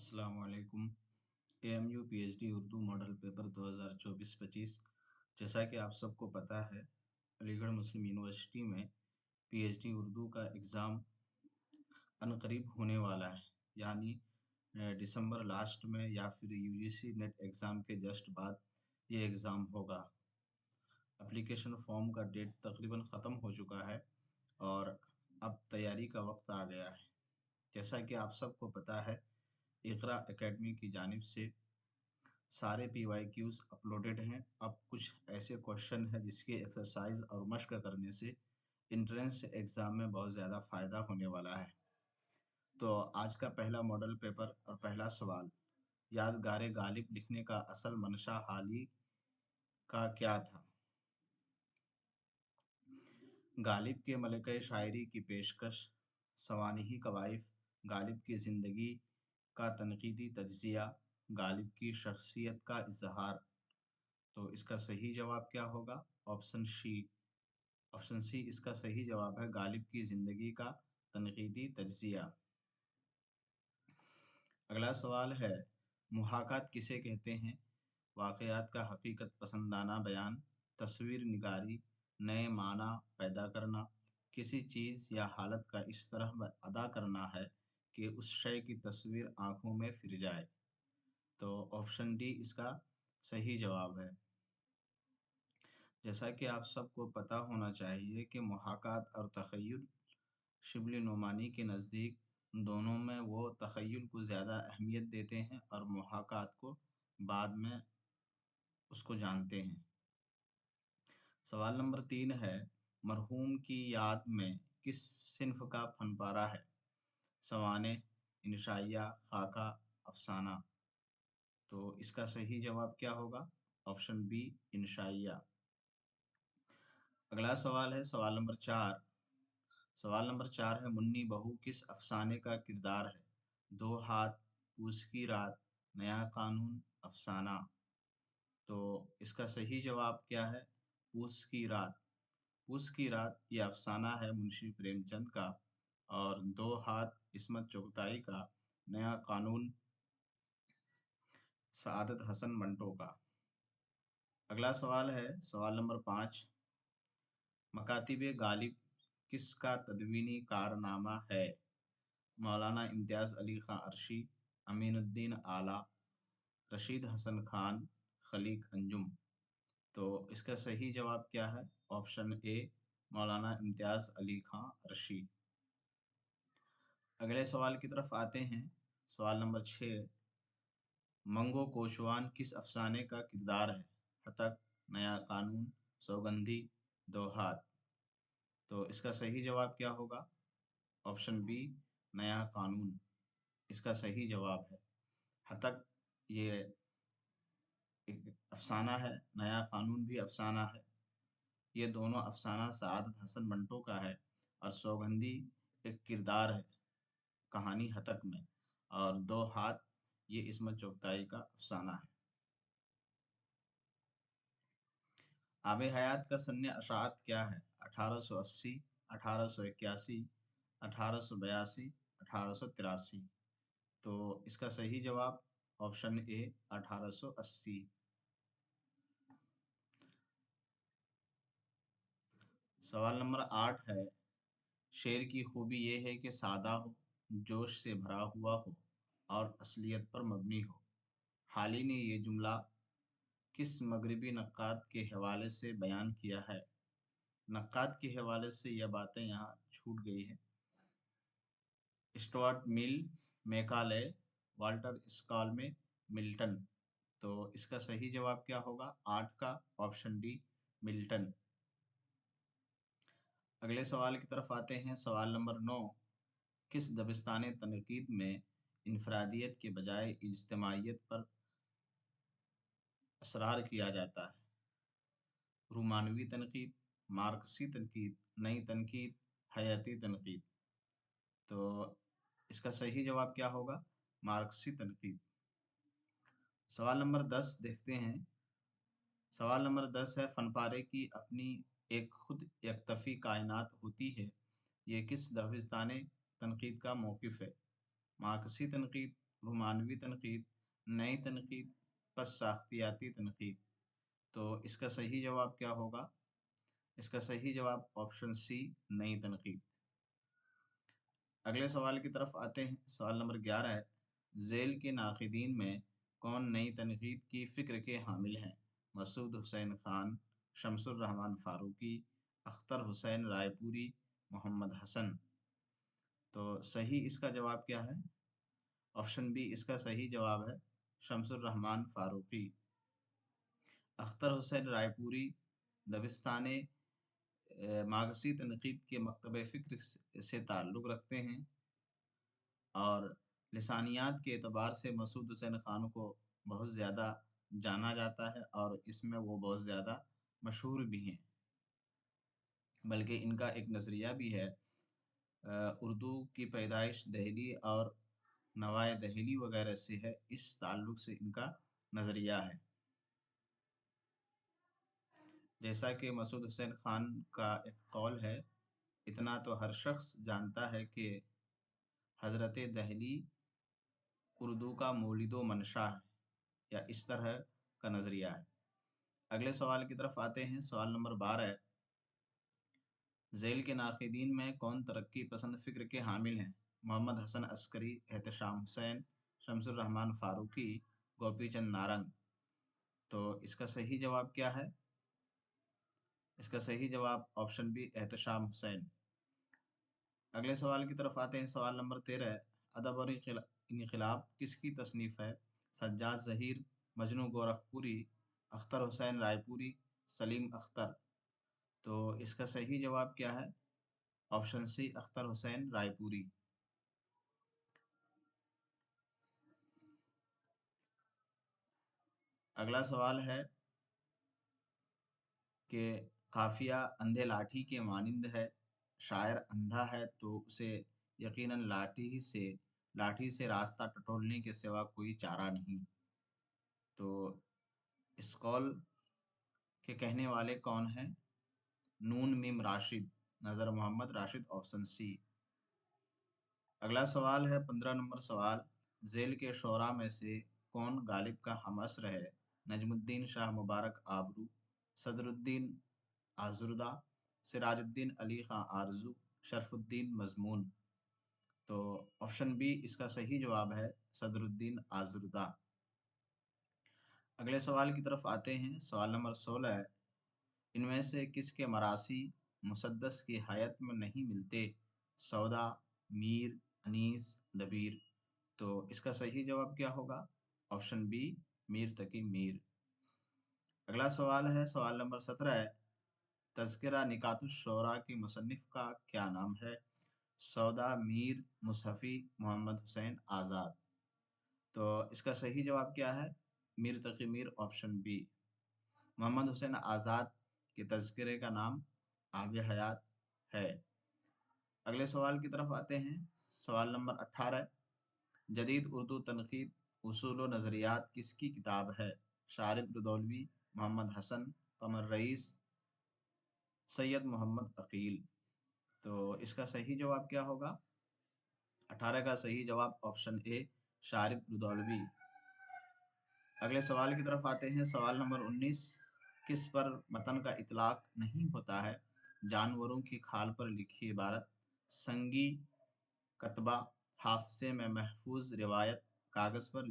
अस्सलाम वालेकुम। AMU PhD Urdu model paper 2024-25। जैसा कि आप सबको पता है, अलीगढ़ मुस्लिम यूनिवर्सिटी में PhD उर्दू का एग्ज़ाम अनकरीब होने वाला है। यानी दिसंबर लास्ट में या फिर UGC नेट एग्ज़ाम के जस्ट बाद ये एग्ज़ाम होगा। एप्लीकेशन फॉर्म का डेट तकरीबन ख़त्म हो चुका है और अब तैयारी का वक्त आ गया है। जैसा कि आप सबको पता है, इक़रा एकेडमी की जानिब से सारे PYQs अपलोडेड हैं। अब कुछ ऐसे क्वेश्चन हैं जिसके एक्सरसाइज और मश्क करने से इंट्रेंस एग्ज़ाम में बहुत ज़्यादा फ़ायदा होने वाला है। तो आज का पहला मॉडल पेपर और पहला सवाल, यादगार गालिब लिखने का असल मंशा हाली का क्या था? गालिब के मलके शायरी की पेशकश, सवानिही कवाइफ, गालिब की ज़िंदगी का तनकीदी तज्ज़िया, गालिब की शख्सियत का इज़हार। तो इसका सही जवाब क्या होगा? ऑप्शन सी इसका सही जवाब है, गालिब की ज़िंदगी का तनकीदी तज्ज़िया। अगला सवाल है, मुहाकात किसे कहते हैं? वाक़यात का हकीकत पसंदाना बयान, तस्वीर निगारी, नए माना पैदा करना, किसी चीज़ या हालत का इस तरह अदा करना है कि उस शय की तस्वीर आँखों में फिर जाए। तो ऑप्शन डी इसका सही जवाब है। जैसा कि आप सबको पता होना चाहिए कि मुहाकात और तख़य्युल शिबली नुमानी के नज़दीक दोनों में वो तख़य्युल को ज़्यादा अहमियत देते हैं और मुहाकात को बाद में उसको जानते हैं। सवाल नंबर 3 है, मरहूम की याद में किस सिन्फ का फनपारा है? सवाने, इंशाइया, खाका, अफसाना। तो इसका सही जवाब क्या होगा? ऑप्शन बी इंशाइया। अगला सवाल है सवाल नंबर 4। सवाल नंबर 4 है, मुन्नी बहू किस अफसाने का किरदार है? दो हाथ, पूस की रात, नया कानून, अफसाना। तो इसका सही जवाब क्या है? पूस की रात। पूस की रात ये अफसाना है मुंशी प्रेमचंद का, और दो हाथ इस्मत चुगताई का, नया कानून सआदत हसन मंटो का। अगला सवाल है सवाल नंबर 5। मकातिब गालिब किसका तदवीनी कारनामा है? मौलाना इम्तियाज़ अली खां अरशी, अमीनुद्दीन आला, रशीद हसन खान, खलीक अंजुम। तो इसका सही जवाब क्या है? ऑप्शन ए मौलाना इम्तियाज़ अली खां अरशी। अगले सवाल की तरफ आते हैं। सवाल नंबर 6। मंगो कोशवान किस अफसाने का किरदार है? हतक, नया कानून, सौगंधी, दो हाथ। तो इसका सही जवाब क्या होगा? ऑप्शन बी नया कानून इसका सही जवाब है। हतक ये एक अफसाना है, नया कानून भी अफसाना है। ये दोनों अफसाना सआदत हसन मंटो का है, और सौगंधी एक किरदार है कहानी हतक में, और दो हाथ ये इस्मत चुगताई का अफसाना है। आब हयात का सन्ने अशात क्या है? 1880, 1881, 1882, 1883। तो इसका सही जवाब ऑप्शन ए 1880। सवाल नंबर 8 है, शेर की खूबी ये है कि सादा हो, जोश से भरा हुआ हो और असलियत पर मबनी हो। हाली ने ये जुमला किस मगरबी नक्काद के हवाले से बयान किया है? नक्काद के हवाले से यह बातें यहाँ छूट गई है। स्टुअर्ट मिल, मैकाले, वाल्टर स्कॉलमे, मिल्टन। तो इसका सही जवाब क्या होगा? 8 का ऑप्शन डी मिल्टन। अगले सवाल की तरफ आते हैं। सवाल नंबर 9। किस दबिस्तान तनकीद में इनफरादियत के बजाय इज्तिमाइयत पर असरार किया जाता है? रूमानवी तनकीद, मार्क्सी तनकीद, नई तनकीद, हयाती तनकीद। तो इसका सही जवाब क्या होगा? मार्क्सी तनकीद। सवाल नंबर 10 देखते हैं। सवाल नंबर 10 है, फनपारे की अपनी एक खुद यकतफ़ी कायनात होती है, ये किस दबिस्तान तनकीद का मौक़िफ़ है? मार्क्सी तनकीद, रोमानवी तनकीद, नई तनकीद, पस साख्तियाती तनकीद। तो इसका सही जवाब क्या होगा? इसका सही जवाब ऑप्शन सी, नई तनकीद। अगले सवाल की तरफ आते हैं। सवाल नंबर 11 है, झेल के नाक़िदीन में कौन नई तनकीद की फ़िक्र के हामिल हैं? मसूद हुसैन खान, शमसुर रहमान फ़ारूकी, अख्तर हुसैन रायपुरी, मोहम्मद हसन। तो सही इसका जवाब क्या है? ऑप्शन बी इसका सही जवाब है, शमसुर रहमान फ़ारूकी। अख्तर हुसैन रायपुरी दबिस्तान मागसी तनकीद के मकतब फ़िक्र से ताल्लुक़ रखते हैं और लिसानियात के एतबार से मसूद हुसैन ख़ान को बहुत ज़्यादा जाना जाता है और इसमें वो बहुत ज़्यादा मशहूर भी हैं। बल्कि इनका एक नज़रिया भी है, उर्दू की पैदाइश दहली और नवाए दहली वगैरह से है, इस ताल्लुक़ से इनका नज़रिया है। जैसा कि मसूद हुसैन ख़ान का एक कौल है, इतना तो हर शख्स जानता है कि हज़रत दहली उर्दू का मौलिदो मंशा है, या इस तरह का नज़रिया है। अगले सवाल की तरफ आते हैं। सवाल नंबर 12 है, झेल के नाक़िदीन में कौन तरक्की पसंद फ़िक्र के हामिल हैं? मोहम्मद हसन अस्करी, एहतशाम हुसैन, शमसुर रहमान फ़ारूकी, गोपी चंद नारंग। तो इसका सही जवाब क्या है? इसका सही जवाब ऑप्शन बी, एहतशाम हुसैन। अगले सवाल की तरफ आते हैं। सवाल नंबर 13 है, अदब और इनक़िलाब किसकी तसनीफ़ है? सज्जाद ज़हीर, मजनू गोरखपुरी, अख्तर हुसैन रायपुरी, सलीम अख्तर। तो इसका सही जवाब क्या है? Option C, Akhtar Hussain Raipuri. अगला सवाल है कि काफिया अंधे लाठी के मानिंद है, शायर अंधा है तो उसे यकीनन लाठी से रास्ता टटोलने के सिवा कोई चारा नहीं। तो इस कौल के कहने वाले कौन हैं? नून मीम राशिद, नज़र मोहम्मद राशिद, ऑप्शन सी। अगला सवाल है 15 नंबर सवाल, झेल के शोरा में से कौन गालिब का हम असर है? नजमुद्दीन शाह मुबारक आबरू, सदरुद्दीन आज़रुदा, सिराजुद्दीन अली खां आरजू, शरफुद्दीन मजमून। तो ऑप्शन बी इसका सही जवाब है, सदरुद्दीन आज़रुदा। अगले सवाल की तरफ आते हैं। सवाल नंबर 16 है, इनमें से किसके मरासी मुसद्दस की हयात में नहीं मिलते? सौदा, मीर, अनीस, दबीर। तो इसका सही जवाब क्या होगा? ऑप्शन बी, मीर तकी मीर। अगला सवाल है, सवाल नंबर 17 है, तज़किरा निकातुश्शोरा की मुसन्निफ का क्या नाम है? सौदा, मीर, मुसहफ़ी, मोहम्मद हुसैन आज़ाद। तो इसका सही जवाब क्या है? मीर तकी मीर, ऑप्शन बी। मोहम्मद हुसैन आज़ाद के तज़किरे का नाम आब हयात है। अगले सवाल की तरफ आते हैं। सवाल नंबर 18, जदीद उर्दू तनक़ीद उसूल व नज़रियात किसकी किताब है? शारिब रुदौलवी, मोहम्मद हसन, कमर रईस, सैयद मोहम्मद अकील। तो इसका सही जवाब क्या होगा? 18 का सही जवाब ऑप्शन ए, शारिब रुदौलवी। अगले सवाल की तरफ आते हैं। सवाल नंबर 19, किस पर मतन का इतलाक नहीं होता है? जानवरों की खाल पर लिखी इबारत, संगी कतबा, हाफसे में महफूज रिवायत, कागज़ पर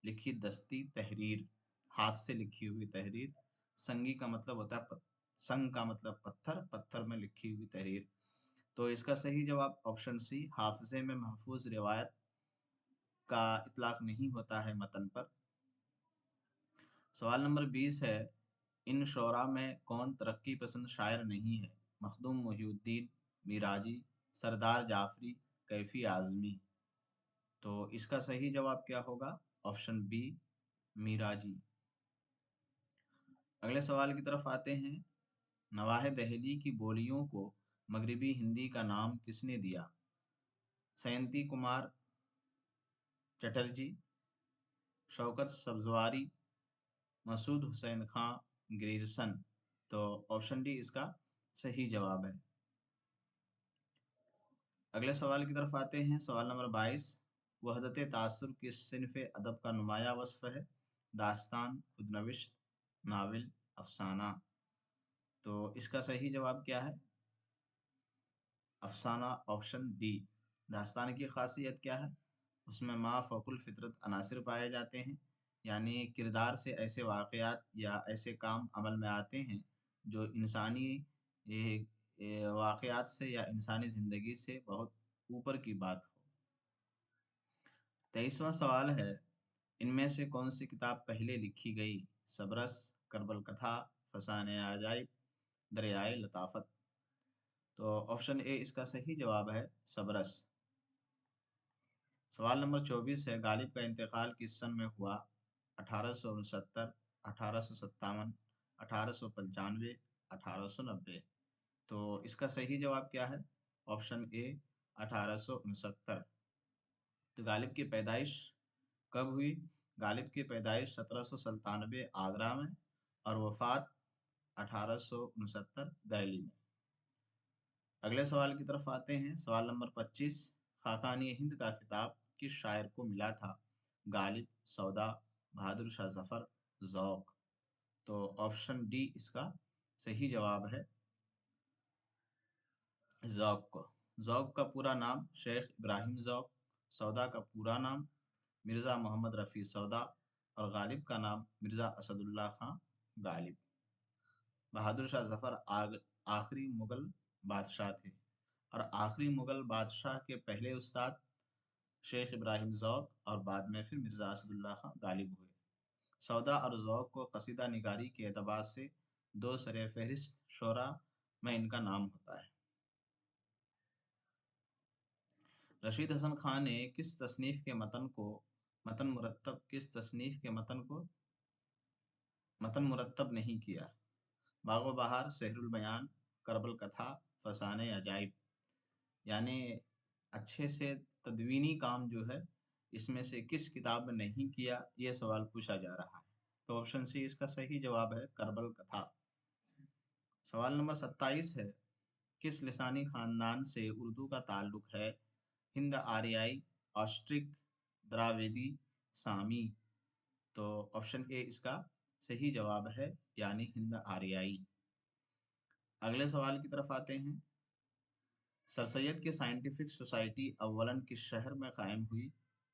लिखी दस्ती तहरीर, हाथ से लिखी हुई तहरीर। संगी का मतलब होता है संग का मतलब पत्थर, पत्थर में लिखी हुई तहरीर। तो इसका सही जवाब ऑप्शन सी, हाफजे में महफूज रिवायत का इतलाक नहीं होता है मतन पर। सवाल नंबर 20 है, इन शोरा में कौन तरक्की पसंद शायर नहीं है? मखदूम मोहिउद्दीन, मिराजी, सरदार जाफरी, कैफी आज़मी। तो इसका सही जवाब क्या होगा? Option B, Miraji. अगले सवाल की तरफ आते हैं। नवाहे दहली की बोलियों को मगरिबी हिंदी का नाम किसने दिया? सयंती कुमार चटर्जी, शौकत सब्जवारी, मसूद हुसैन खां ग्रेजसन। तो ऑप्शन डी इसका सही जवाब है। अगले सवाल की तरफ आते हैं। सवाल नंबर 22, وحدت تاثر کس صنف ادب کا نمایاں وصف ہے؟ داستان، خود نوشت، ناول، افسانہ۔ تو اس کا صحیح جواب کیا ہے؟ افسانہ، آپشن ڈی۔ داستان کی خاصیت کیا ہے؟ اس میں ما فوق الفطرت عناصر پائے جاتے ہیں، یعنی کردار سے ایسے واقعات یا ایسے کام عمل میں آتے ہیں جو انسانی واقعات سے یا انسانی زندگی سے بہت اوپر کی بات ہو۔ 23واں سوال ہے، ان میں سے کون سی کتاب پہلے لکھی گئی؟ سبرس، کربل کتھا، فسانہ عجائب، دریائے لطافت۔ تو آپشن اے اس کا صحیح جواب ہے، سبرس۔ سوال نمبر 24 ہے، غالب کا انتقال کس سن میں ہوا؟ 1869، 1857، 1895، 1890۔ تو اس کا صحیح جواب کیا ہے؟ آپشن اے 1869۔ تو غالب کی پیدائش کب ہوئی؟ غالب کی پیدائش 1797 آگرہ میں اور وفات 1869 دہلی میں۔ اگلے سوال کی طرف آتے ہیں۔ سوال نمبر 25، خاقانی ہند کا خطاب کس شاعر کو ملا تھا؟ غالب، سودا، بہادر شاہ ظفر، ذوق۔ تو آپشن ڈی اس کا صحیح جواب ہے، ذوق کو۔ ذوق کا پورا نام شیخ ابراہیم ذوق، سودا کا پورا نام مرزا محمد رفیع سودا اور غالب کا نام مرزا اسد اللہ خان غالب۔ بہادر شاہ ظفر آخری مغل بادشاہ تھے اور آخری مغل بادشاہ کے پہلے استاد شیخ ابراہیم ذوق اور بعد میں پھر مرزا اسد اللہ خان غالب ہوئے۔ سودا اور ذوق کو قصیدہ نگاری کے اعتبار سے دو سر فہرست شعراء میں ان کا نام ہوتا ہے۔ رشید حسن خان نے کس تصنیف کے متن مرتب نہیں کیا؟ باغ و بہار، سحر البیان، کربل کتھا، فسانہ عجائب۔ یعنی اچھے سے تدوینی کام جو ہے اس میں سے کس کتاب میں نہیں کیا، یہ سوال پوچھا جا رہا ہے۔ تو آپشن سی اس کا صحیح جواب ہے، کربل کتھا۔ سوال نمبر 27 ہے، کس لسانی خاندان سے اردو کا تعلق ہے؟ ہند آریائی، آسٹرک، دراویدی، سامی۔ تو آپشن اے اس کا صحیح جواب ہے، یعنی ہند آریائی۔ اگلے سوال کی طرف آتے ہیں۔ سر سید کی سائنٹیفک سوسائٹی اولاً کس شہر میں قائم ہوئی؟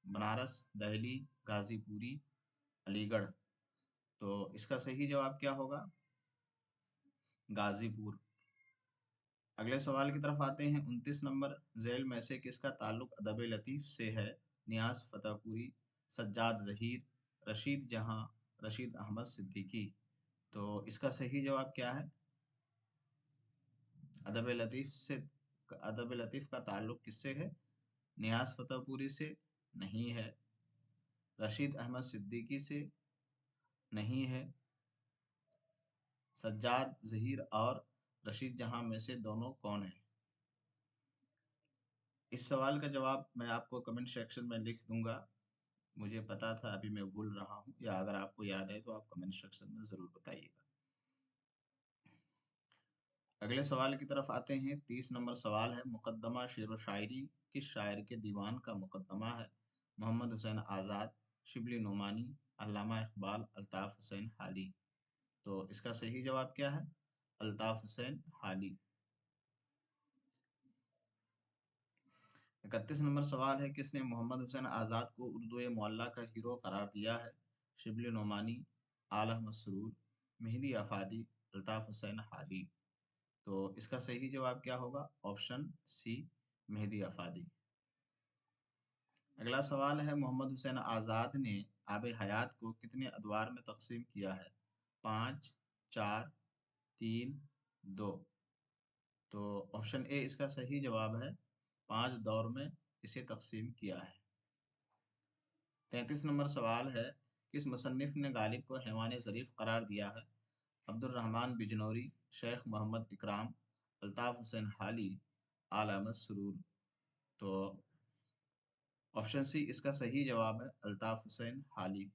بنارس، دہلی، غازی پوری، علی گڑھ۔ تو اس کا صحیح جواب کیا ہوگا؟ غازی پور۔ اگلے سوال کی طرف آتے ہیں۔ 29 نمبر، ذیل میں سے کس کا تعلق ادب لطیف سے ہے؟ نیاز فتح پوری، سجاد ظہیر، رشید جہاں، رشید احمد صدیقی۔ تو اس کا صحیح جواب کیا ہے؟ ادب لطیف کا تعلق کس سے ہے؟ نیاز فتح پوری سے نہیں ہے، رشید احمد صدیقی سے نہیں ہے، سجاد ظہیر اور رشید جہاں میں سے دونوں کون ہیں؟ اس سوال کا جواب میں آپ کو کمنٹ سیکشن میں لکھ دوں گا، مجھے پتا تھا ابھی میں بھول رہا ہوں، یا اگر آپ کو یاد ہے تو آپ کمنٹ سیکشن میں ضرور بتائیے گا۔ اگلے سوال کی طرف آتے ہیں۔ 30 نمبر سوال ہے، مقدمہ شعر و شاعری کس شاعر کے دیوان کا مقدمہ ہے؟ محمد حسین آزاد، شبلی نعمانی، علامہ اقبال، الطاف حسین حالی۔ تو اس کا صحیح جواب کیا ہے؟ الطاف حسین حالی۔ 31 نمبر سوال ہے، کس نے محمد حسین آزاد کو اردو معلیٰ کا ہیرو قرار دیا ہے؟ شبلی نعمانی، آل احمد سرور، مہدی آفادی، الطاف حسین حالی۔ تو اس کا صحیح جواب کیا ہوگا؟ آپشن سی، مہدی آفادی۔ اگلا سوال ہے، محمد حسین آزاد نے آب حیات کو کتنے ادوار میں تقسیم کیا ہے؟ 5، 4، 3، 2۔ تو آپشن اے اس کا صحیح جواب ہے، 5 دور میں اسے تقسیم کیا ہے۔ 33 نمبر سوال ہے، کس مصنف نے غالب کو حیوان ظریف قرار دیا ہے؟ عبد الرحمن بجنوری، شیخ محمد اکرام، الطاف حسین حالی، آل احمد سرور۔ تو آپشن سی اس کا صحیح جواب ہے، الطاف حسین حالی۔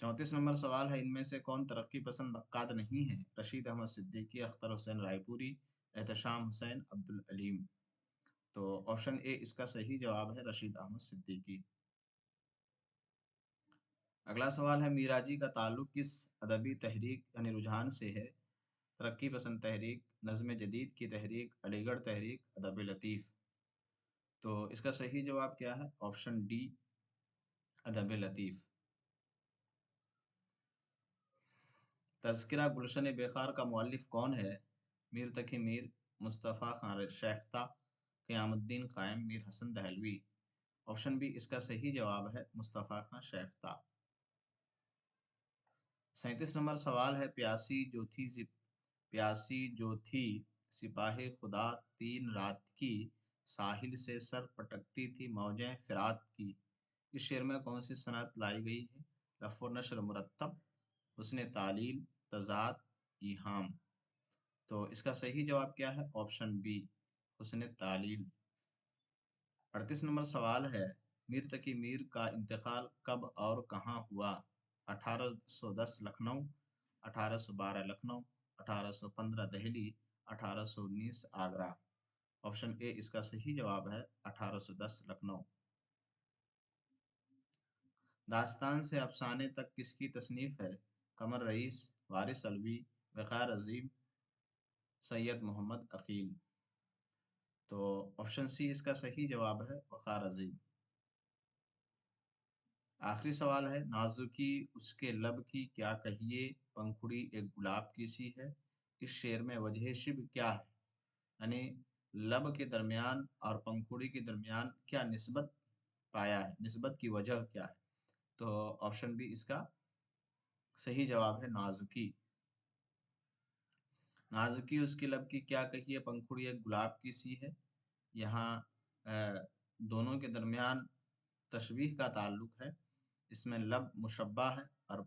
34 نمبر سوال ہے، ان میں سے کون ترقی پسند نقاد نہیں ہے؟ رشید احمد صدیقی، اختر حسین رائے پوری، احتشام حسین عبدالعلیم۔ تو آپشن اے اس کا صحیح جواب ہے رشید احمد صدیقی۔ اگلا سوال ہے میراجی کا تعلق کس ادبی تحریک یعنی رجحان سے ہے؟ ترقی پسند تحریک، نظم جدید کی تحریک، علی گڑھ تحریک، ادب لطیف۔ تو اس کا صحیح جواب کیا ہے؟ آپشن ڈی، ادب لطیف۔ تذکرہ گلشن بےخار کا مؤلف کون ہے؟ میر تقی میر، مصطفیٰ خان شیفتہ، قیام الدین قائم، میر حسن دہلوی۔ آپشن بی اس کا صحیح جواب ہے مصطفیٰ خان شیفتہ۔ 37 نمبر سوال ہے پیاسی جو تھی سپاہ خدا تین رات کی، ساحل سے سر پٹکتی تھی موجیں فرات کی، اس شعر میں کون سی صنعت لائی گئی ہے؟ لف و نشر مرتب، حسن تعلیل، تضاد، ایہام۔ تو اس کا صحیح جواب کیا ہے؟ آپشن بی، حسن تعلیل۔ 38 نمبر سوال ہے میر تقی میر کا انتقال کب اور کہاں ہوا؟ 1810 لکھنؤ، 1812 لکھنؤ، 1815 دہلی، 1819 آگرہ۔ آپشن اے اس کا صحیح جواب ہے 1810 لکھنؤ۔ داستان سے افسانے تک کس کی تصنیف ہے؟ قمر رئیس، وارث الوی، وقار عظیم، سید محمد عقیل۔ تو آپشن سی اس کا صحیح جواب ہے وقار عظیم۔ آخری سوال ہے نازکی اس کے لب کی کیا کہیے، پنکھڑی ایک گلاب کی سی ہے، اس شعر میں وجہ شبہ کیا ہے؟ یعنی لب کے درمیان اور پنکھڑی کے درمیان کیا نسبت پایا ہے، نسبت کی وجہ کیا ہے؟ تو آپشن بی اس کا صحیح جواب ہے نازکی۔ نازکی اس کے لب کی کیا کہیے، پنکھڑی ایک گلاب کی سی ہے، یہاں دونوں کے درمیان تشبیہ کا تعلق ہے، اس میں لب مشبہ ہے اور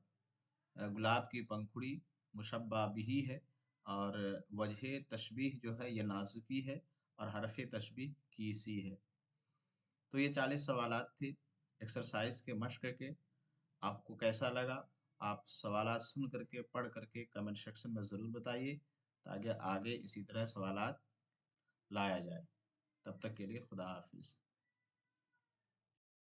گلاب کی پنکھڑی مشبہ بھی ہے، اور وجہ تشبیہ جو ہے یہ نازکی ہے اور حرف تشبیہ کی سی ہے۔ تو یہ 40 سوالات تھے ایکسرسائز کے مشق کے۔ آپ کو کیسا لگا؟ آپ سوالات سن کر کے پڑھ کر کے کمنٹ سیکشن میں ضرور بتائیے تاکہ آگے اسی طرح سوالات لایا جائے۔ تب تک کے لیے خدا حافظ۔